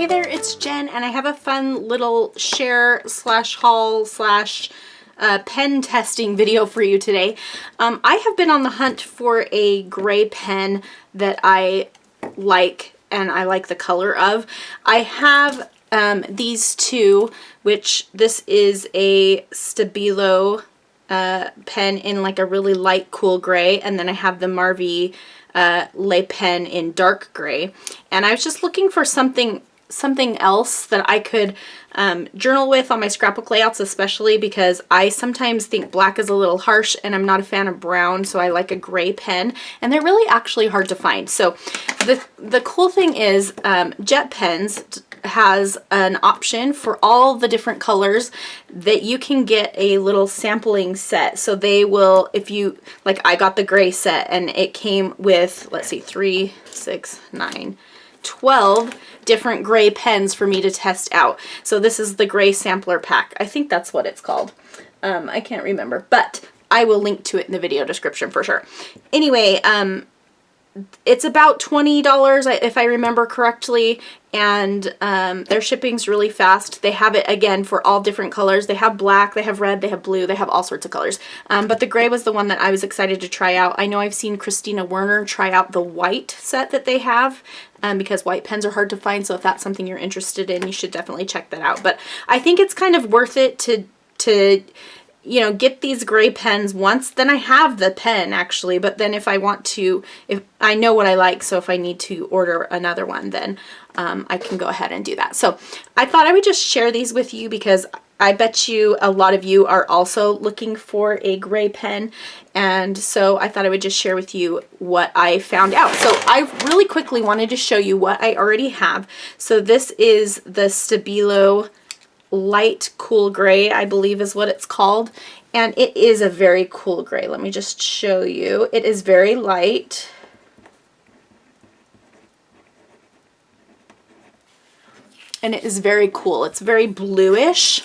Hey there, it's Jen, and I have a fun little share slash haul slash pen testing video for you today. I have been on the hunt for a gray pen that I like, and I like the color of. I have these two, which this is a Stabilo pen in like a really light cool gray, and then I have the Marvy lay pen in dark gray. And I was just looking for something else that I could journal with on my scrapbook layouts, especially because I sometimes think black is a little harsh and I'm not a fan of brown, so I like a gray pen, and they're really actually hard to find. So the cool thing is Jet Pens has an option for all the different colors that you can get a little sampling set. So they will, if you, like I got the gray set and it came with, let's see, 3, 6, 9, 12 different gray pens for me to test out. So this is the gray sampler pack. I think that's what it's called. I can't remember, but I will link to it in the video description for sure. Anyway, it's about $20 if I remember correctly, and their shipping's really fast. They have it again for all different colors. They have black, they have red, they have blue, they have all sorts of colors. But the gray was the one that I was excited to try out. I know I've seen Christina Werner try out the white set that they have, because white pens are hard to find, so if that's something you're interested in, you should definitely check that out. But I think it's kind of worth it to you know, get these gray pens once. Then I have the pen actually, but then if I want to, if I know what I like, so if I need to order another one, then I can go ahead and do that. So I thought I would just share these with you because I bet you a lot of you are also looking for a gray pen, and so I thought I would just share with you what I found out. So I really quickly wanted to show you what I already have. So this is the Stabilo light cool gray, I believe is what it's called, and it is a very cool gray. Let me just show you. It is very light. And it is very cool. It's very bluish.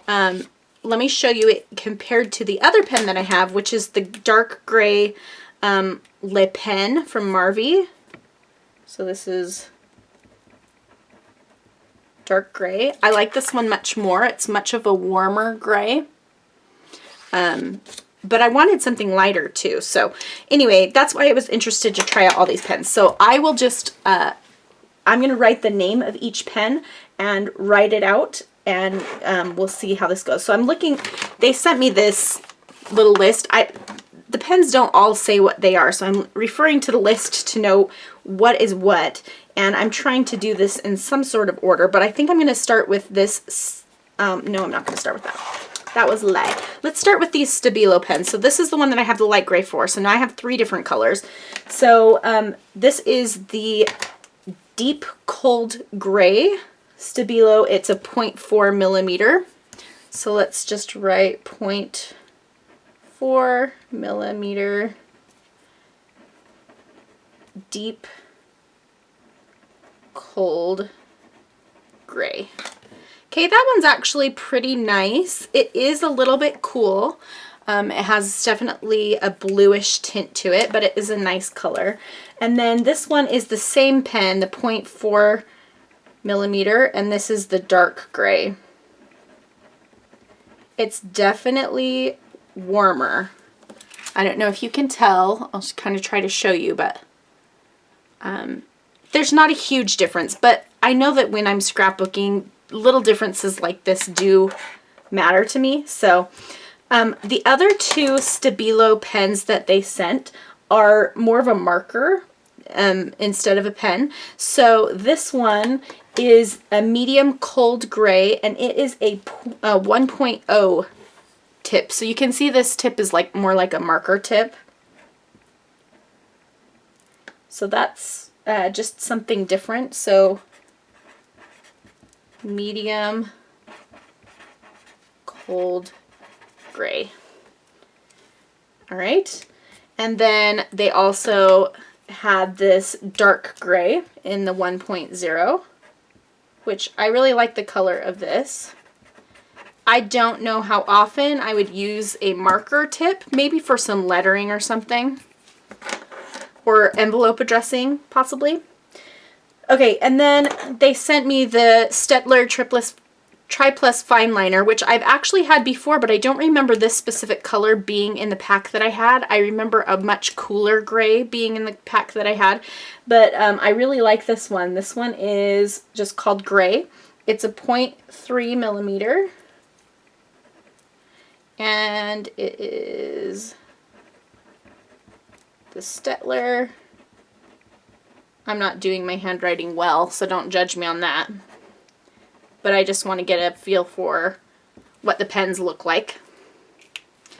Let me show you it compared to the other pen that I have, which is the dark gray Le Pen from Marvy. So this is dark gray. I like this one much more. It's much of a warmer gray. But I wanted something lighter too. So anyway, that's why I was interested to try out all these pens. So I will just, I'm going to write the name of each pen and write it out, and we'll see how this goes. So I'm looking, they sent me this little list. The pens don't all say what they are, so I'm referring to the list to know what is what, and I'm trying to do this in some sort of order, but I think I'm going to start with this, no, I'm not going to start with that. That was lay. Let's start with these Stabilo pens. So this is the one that I have the light gray for, so now I have 3 different colors. So this is the deep cold gray Stabilo. It's a 0.4 millimeter. So let's just write 0.4 millimeter deep cold gray. Okay, that one's actually pretty nice. It is a little bit cool. It has definitely a bluish tint to it, but it is a nice color. And then this one is the same pen, the 0.4 millimeter, and this is the dark gray. It's definitely warmer. I don't know if you can tell. I'll just kind of try to show you, but there's not a huge difference, but I know that when I'm scrapbooking, little differences like this do matter to me. So the other 2 Stabilo pens that they sent are more of a marker instead of a pen. So this one is a medium cold gray, and it is a 1.0 tip. So you can see this tip is like more like a marker tip. So that's just something different. So medium cold gray. All right. And then they also had this dark gray in the 1.0, which I really like the color of this. I don't know how often I would use a marker tip, maybe for some lettering or something, or envelope addressing possibly. Okay, and then they sent me the Staedtler Triplus Fineliner, which I've actually had before, but I don't remember this specific color being in the pack that I had. I remember a much cooler gray being in the pack that I had, but I really like this one. This one is just called Gray. It's a 0.3 millimeter, and it is the Staedtler. I'm not doing my handwriting well, so don't judge me on that. But I just want to get a feel for what the pens look like.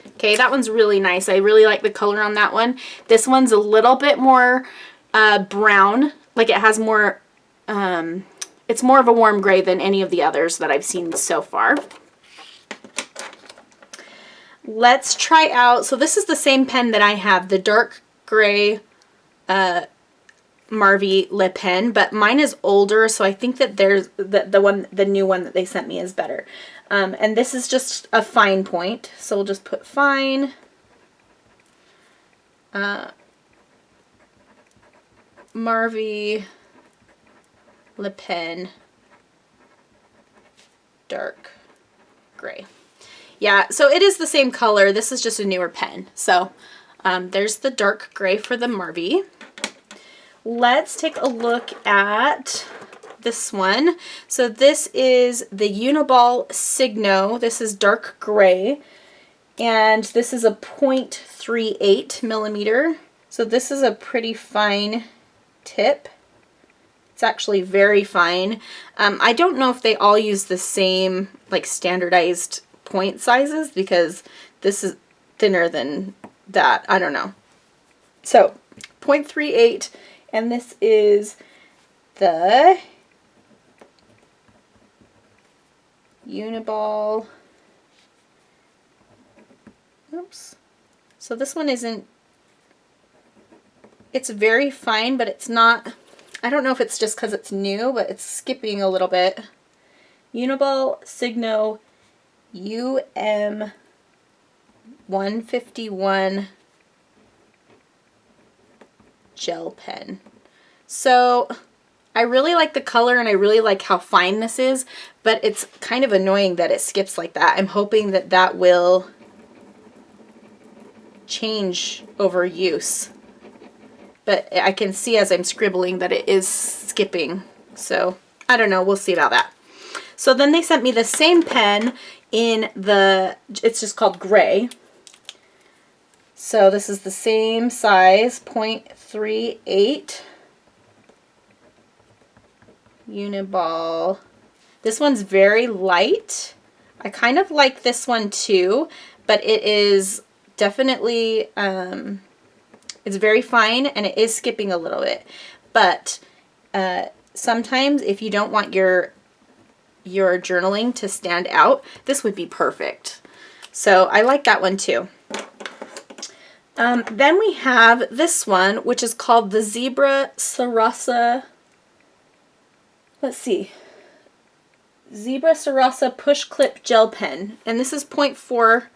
Okay, that one's really nice. I really like the color on that one. This one's a little bit more brown. Like it has more, it's more of a warm gray than any of the others that I've seen so far. Let's try out, so this is the same pen that I have, the dark gray Marvy lip pen, but mine is older, so I think that there's the new one that they sent me is better. And this is just a fine point, so we'll just put fine. Marvy lip pen, dark gray. Yeah, so it is the same color. This is just a newer pen. So there's the dark gray for the Marvy. Let's take a look at this one. So this is the Uniball Signo. This is dark gray, and this is a 0.38 millimeter. So this is a pretty fine tip. It's actually very fine. I don't know if they all use the same like standardized point sizes, because this is thinner than that. I don't know. So 0.38. And this is the Uniball. Oops. So this one isn't, it's very fine, but it's not, I don't know if it's just because it's new, but it's skipping a little bit. Uniball Signo UM 151 gel pen. So I really like the color and I really like how fine this is, but it's kind of annoying that it skips like that. I'm hoping that that will change over use, but I can see as I'm scribbling that it is skipping, so I don't know, we'll see about that. So then they sent me the same pen in the, it's just called Gray. So this is the same size, 0.38 Uniball. This one's very light. I kind of like this one too, but it is definitely, it's very fine and it is skipping a little bit. But sometimes if you don't want your journaling to stand out, this would be perfect. So I like that one too. Then we have this one, which is called the Zebra Sarasa, let's see, Zebra Sarasa Push Clip Gel Pen, and this is 0.4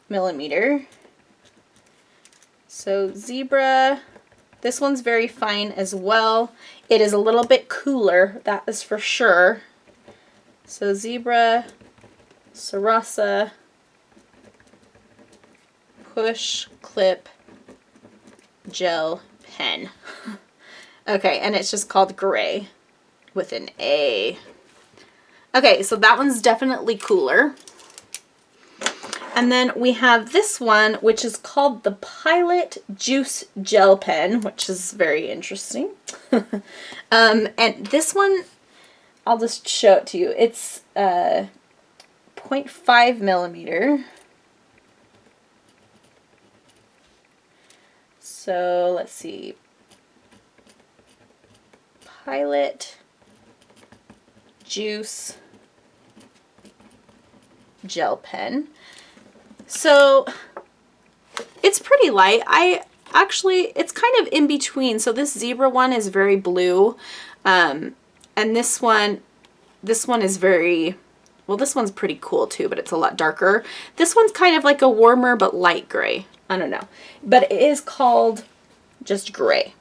millimeter. So Zebra, this one's very fine as well. It is a little bit cooler, that is for sure. So Zebra Sarasa Push Clip Gel Pen. Okay, and it's just called Gray with an A. Okay, so that one's definitely cooler. And then we have this one, which is called the Pilot Juice Gel Pen, which is very interesting. And this one, I'll just show it to you. It's 0.5 millimeter. So let's see. Pilot Juice Gel Pen. So it's pretty light. It's kind of in between. So this Zebra one is very blue, and this one is very, well, this one's pretty cool too, but it's a lot darker. This one's kind of like a warmer but light gray. I don't know, but it is called just Gray.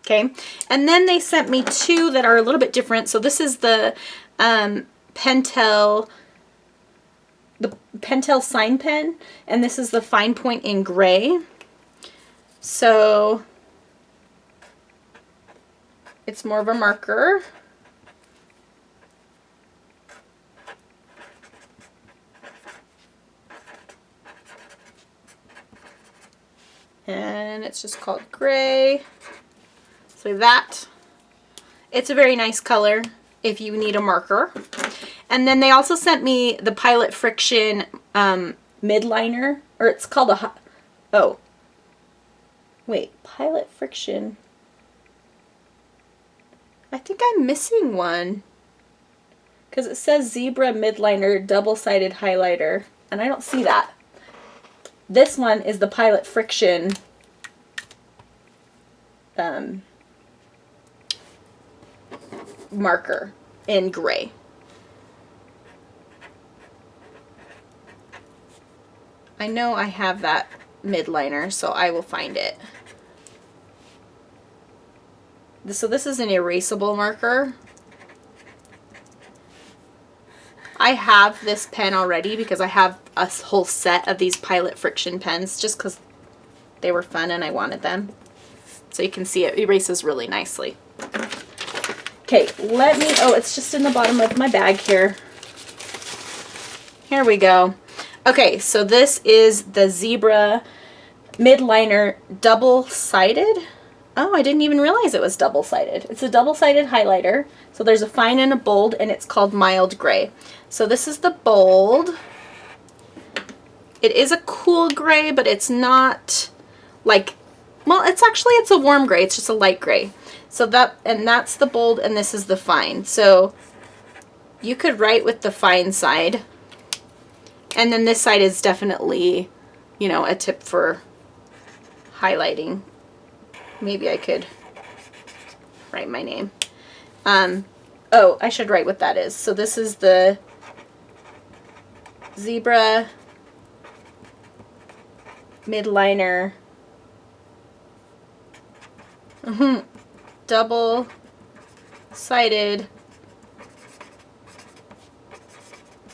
Okay, and then they sent me two that are a little bit different. So this is the PenTell sign pen, and this is the fine point in gray. So it's more of a marker. And it's just called gray. So that. It's a very nice color if you need a marker. And then they also sent me the Pilot FriXion midliner, or it's called a, oh, wait, Pilot FriXion. I think I'm missing one because it says Zebra midliner double-sided highlighter, and I don't see that. This one is the Pilot FriXion marker in gray. I know I have that midliner, so I will find it. So this is an erasable marker. I have this pen already because I have a whole set of these Pilot FriXion pens just because they were fun and I wanted them. So you can see it erases really nicely. Okay, let me, oh, it's just in the bottom of my bag here. Here we go. Okay, so this is the Zebra midliner double-sided. Oh, I didn't even realize it was double-sided. It's a double-sided highlighter. So there's a fine and a bold, and it's called Mild Gray. So this is the bold. It is a cool gray, but it's not like, well, it's a warm gray. It's just a light gray. So that's the bold, and this is the fine. So you could write with the fine side. And then this side is definitely, you know, a tip for highlighting. Maybe I could write my name. Oh, I should write what that is. So this is the Zebra midliner double-sided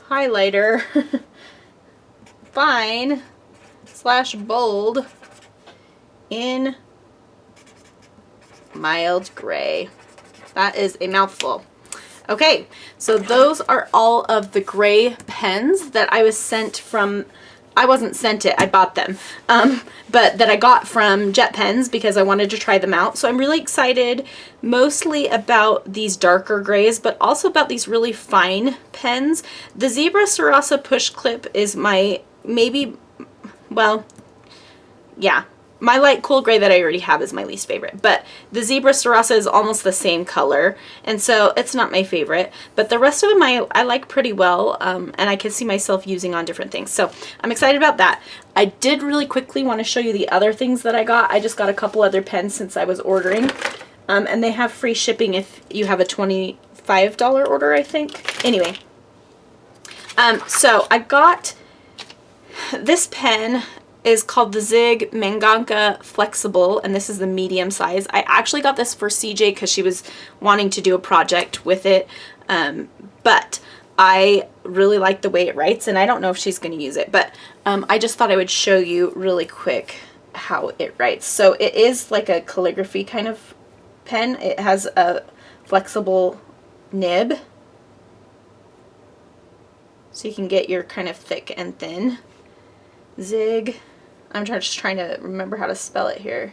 highlighter fine / bold in mild gray. That is a mouthful. Okay, so those are all of the gray pens that I was sent from, I wasn't sent it, I bought them, but that I got from Jet Pens because I wanted to try them out. So I'm really excited mostly about these darker grays, but also about these really fine pens. The Zebra Sarasa push clip is my, maybe, well, yeah, my light cool gray that I already have is my least favorite, but the Zebra Sarasa is almost the same color, and so it's not my favorite, but the rest of them I like pretty well, and I can see myself using on different things, so I'm excited about that. I did really quickly want to show you the other things that I got. I just got a couple other pens since I was ordering, and they have free shipping if you have a $25 order, I think. Anyway, so I got this pen. Is called the Zig Mangaka Flexible, and this is the medium size. I actually got this for CJ because she was wanting to do a project with it, but I really like the way it writes, and I don't know if she's going to use it, but I just thought I would show you really quick how it writes. So it is like a calligraphy kind of pen. It has a flexible nib, so you can get your kind of thick and thin. Zig, I'm just trying to remember how to spell it here.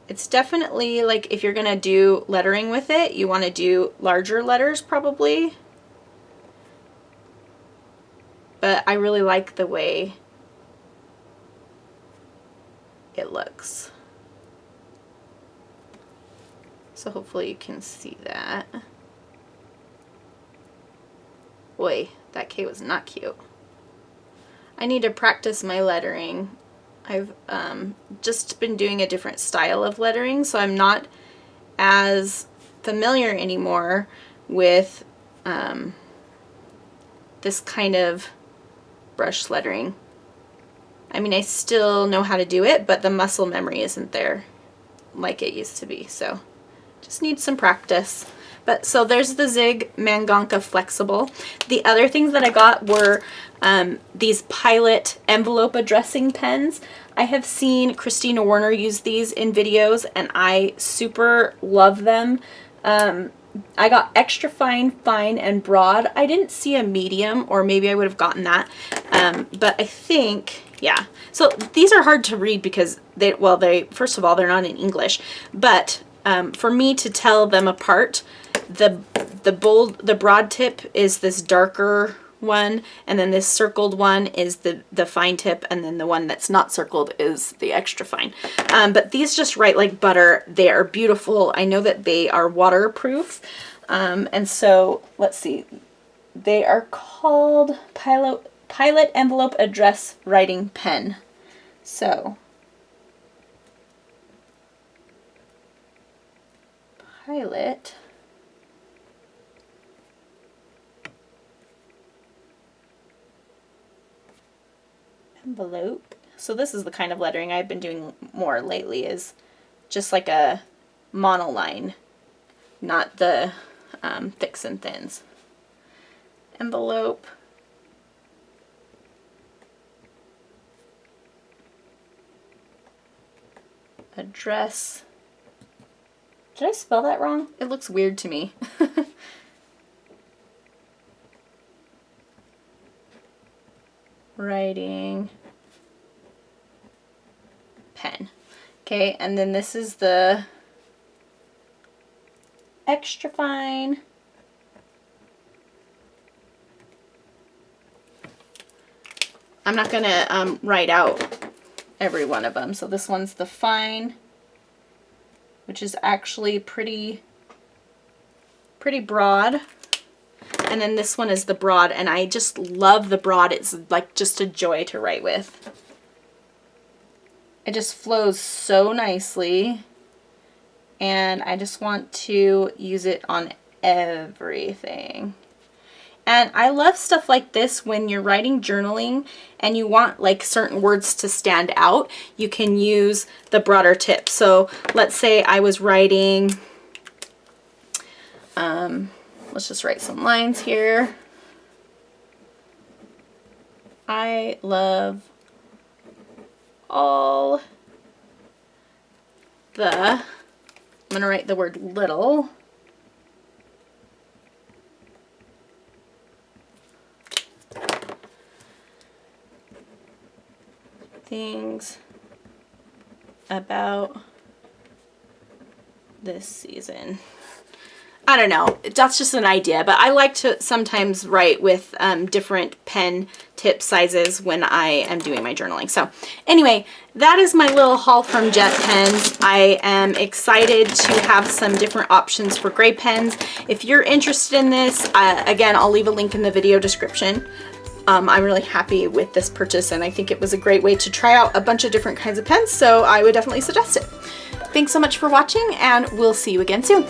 It's definitely like if you're gonna do lettering with it, you want to do larger letters probably. But I really like the way it looks. So hopefully you can see that. Boy, that K was not cute. I need to practice my lettering. I've just been doing a different style of lettering, so I'm not as familiar anymore with this kind of brush lettering. I mean, I still know how to do it, but the muscle memory isn't there like it used to be. So just need some practice. But so there's the Zig Mangaka Flexible. The other things that I got were these Pilot envelope addressing pens. I have seen Christina Warner use these in videos and I super love them. I got extra fine, fine, and broad. I didn't see a medium, or maybe I would have gotten that. But I think, yeah. So these are hard to read because first of all, they're not in English, but for me to tell them apart, the broad tip is this darker one, and then this circled one is the fine tip, and then the one that's not circled is the extra fine. But these just write like butter. They are beautiful. I know that they are waterproof. And so let's see. They are called Pilot Envelope Address Writing Pen. So Pilot envelope. So this is the kind of lettering I've been doing more lately, is just like a monoline, not the thicks and thins. Envelope. Address. Did I spell that wrong? It looks weird to me. Writing pen. Okay, and then this is the extra fine. I'm not gonna write out every one of them. So this one's the fine, which is actually pretty broad. And then this one is the broad, and I just love the broad. It's like just a joy to write with. It just flows so nicely, and I just want to use it on everything. And I love stuff like this when you're writing journaling and you want like certain words to stand out. You can use the broader tip. So let's say I was writing, let's just write some lines here. I love all I'm going to write the word little. Things about this season. I don't know, that's just an idea, but I like to sometimes write with different pen tip sizes when I am doing my journaling. So anyway, that is my little haul from Jet Pens. I am excited to have some different options for gray pens. If you're interested in this, again, I'll leave a link in the video description. I'm really happy with this purchase, and I think it was a great way to try out a bunch of different kinds of pens, so I would definitely suggest it. Thanks so much for watching, and we'll see you again soon.